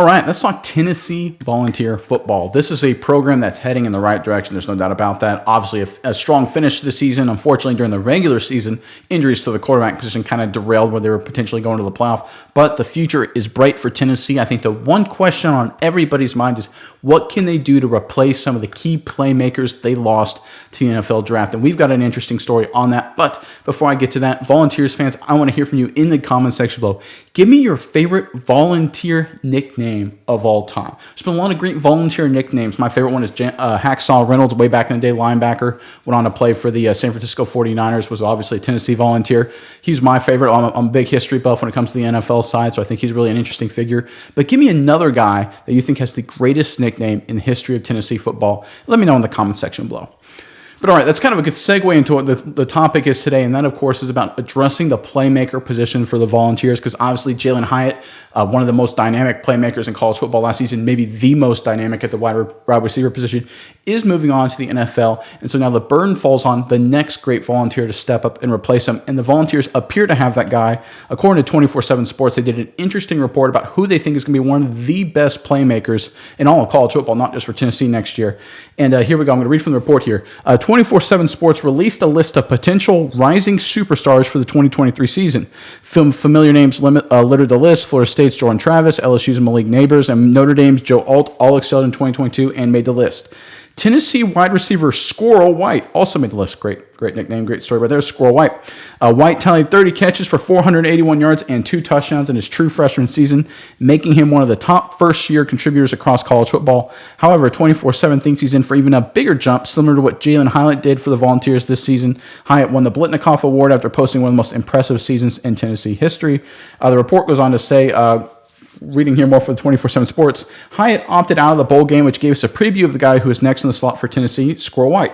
All right, let's talk Tennessee Volunteer Football. This is a program that's heading in the right direction. There's no doubt about that. Obviously, a strong finish to the season. Unfortunately, during the regular season, injuries to the quarterback position kind of derailed where they were potentially going to the playoff. But the future is bright for Tennessee. I think the one question on everybody's mind is what can they do to replace some of the key playmakers they lost to the NFL draft? And we've got an interesting story on that. But before I get to that, Volunteers fans, I want to hear from you in the comment section below. Give me your favorite Volunteer nickname of all time. There's been a lot of great Volunteer nicknames. My favorite one is Hacksaw Reynolds, way back in the day, linebacker. Went on to play for the San Francisco 49ers, was obviously a Tennessee Volunteer. He's my favorite. I'm a big history buff when it comes to the NFL side, so I think he's really an interesting figure. But give me another guy that you think has the greatest nickname in the history of Tennessee football. Let me know in the comment section below. But all right, that's kind of a good segue into what the topic is today, and that, of course, is about addressing the playmaker position for the Volunteers, because obviously Jalen Hyatt, one of the most dynamic playmakers in college football last season, maybe the most dynamic at the wide receiver position, is moving on to the NFL. And so now the burden falls on the next great Volunteer to step up and replace him, and the Volunteers appear to have that guy. According to 24/7 Sports, they did an interesting report about who they think is going to be one of the best playmakers in all of college football, not just for Tennessee next year. And here we go. I'm going to read from the report here. 24/7 Sports released a list of potential rising superstars for the 2023 season. Familiar names littered the list. Florida State's Jordan Travis, LSU's Malik Neighbors, and Notre Dame's Joe Alt all excelled in 2022 and made the list. Tennessee wide receiver Squirrel White also made the list. Great nickname, great story right there. Squirrel White. White tallied 30 catches for 481 yards and 2 touchdowns in his true freshman season, making him one of the top first-year contributors across college football. However, 24/7 thinks he's in for even a bigger jump, similar to what Jalen Hyatt did for the Volunteers this season. Hyatt won the Blitnikoff Award after posting one of the most impressive seasons in Tennessee history. The report goes on to say, reading here more for the 24/7 Sports, Hyatt opted out of the bowl game, which gave us a preview of the guy who is next in the slot for Tennessee, Squirrel White.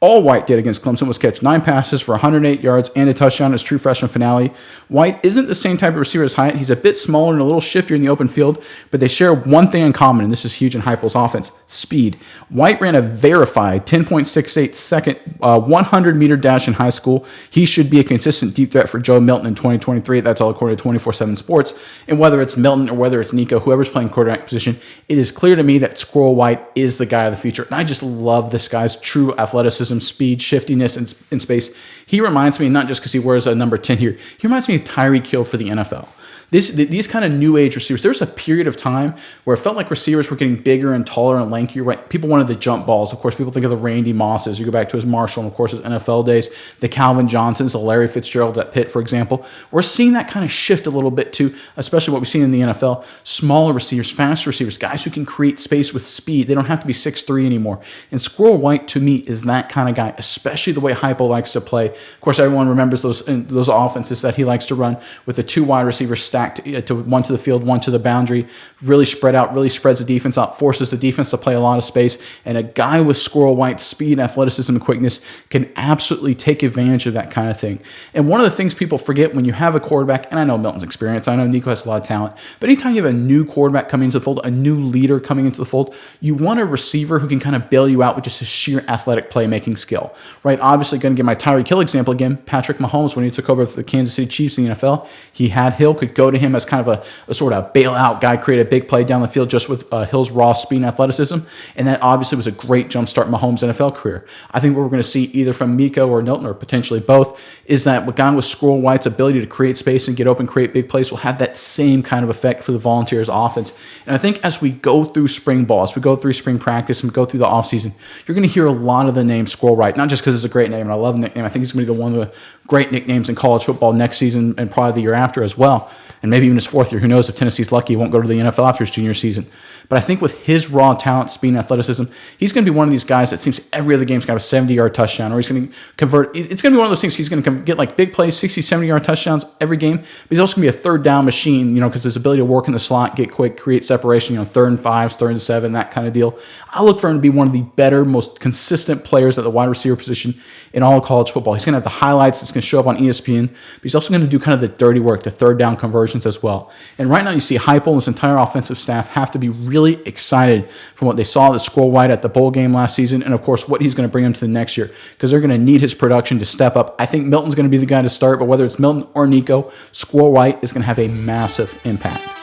All White did against Clemson was catch 9 passes for 108 yards and a touchdown in his true freshman finale. White isn't the same type of receiver as Hyatt. He's a bit smaller and a little shiftier in the open field, but they share one thing in common, and this is huge in Heupel's offense: speed. White ran a verified 10.68 second 100-meter dash in high school. He should be a consistent deep threat for Joe Milton in 2023. That's all according to 24/7 Sports. And whether it's Milton or whether it's Nico, whoever's playing quarterback position, it is clear to me that Squirrel White is the guy of the future. And I just love this guy's true athleticism, speed, shiftiness in space. He reminds me, not just because he wears a number 10 here, he reminds me of Tyree Kill for the NFL. These kind of new age receivers, there was a period of time where it felt like receivers were getting bigger and taller and lankier. Right? People wanted the jump balls. Of course, people think of the Randy Mosses. You go back to his Marshall and, of course, his NFL days, the Calvin Johnsons, the Larry Fitzgeralds at Pitt, for example. We're seeing that kind of shift a little bit to, especially what we've seen in the NFL, smaller receivers, fast receivers, guys who can create space with speed. They don't have to be 6'3" anymore. And Squirrel White, to me, is that kind of guy, especially the way Heupel likes to play. Of course, everyone remembers those offenses that he likes to run with the 2 wide receivers stacked to one to the field, one to the boundary, really spread out, really spreads the defense out, forces the defense to play a lot of space. And a guy with Squirrel White's speed, athleticism, and quickness can absolutely take advantage of that kind of thing. And one of the things people forget when you have a quarterback, and I know Milton's experience, I know Nico has a lot of talent, but anytime you have a new quarterback coming into the fold, a new leader coming into the fold, you want a receiver who can kind of bail you out with just his sheer athletic playmaking skill, right? Obviously, going to get my Tyree Kill example again. Patrick Mahomes, when he took over the Kansas City Chiefs in the NFL, he had Hill, could go to him as kind of a sort of bailout guy, create a big play down the field just with Hill's raw speed and athleticism. And that obviously was a great jumpstart in Mahomes' NFL career. I think what we're going to see either from Miko or Milton, or potentially both, is that a guy with Squirrel White's ability to create space and get open, create big plays will have that same kind of effect for the Volunteers offense. And I think as we go through spring ball, as we go through spring practice and we go through the offseason, you're going to hear a lot of the name Squirrel White, not just because it's a great name, and I love the nickname. I think he's going to be one of the great nicknames in college football next season and probably the year after as well. And maybe even his 4th year. Who knows, if Tennessee's lucky, he won't go to the NFL after his junior season. But I think with his raw talent, speed, and athleticism, he's going to be one of these guys that seems every other game's got a 70-yard touchdown, or he's going to convert. It's going to be one of those things. He's going to get like big plays, 60, 70-yard touchdowns every game. But he's also going to be a third down machine, because his ability to work in the slot, get quick, create separation, 3rd and 5s, 3rd and 7, that kind of deal. I look for him to be one of the better, most consistent players at the wide receiver position in all of college football. He's going to have the highlights. It's going to show up on ESPN. But he's also going to do kind of the dirty work, the third down conversions as well. And right now you see Heupel and his entire offensive staff have to be really excited from what they saw at Squirrel White at the bowl game last season, and of course what he's going to bring them to the next year, because they're going to need his production to step up. I think Milton's going to be the guy to start, but whether it's Milton or Nico, Squirrel White is going to have a massive impact.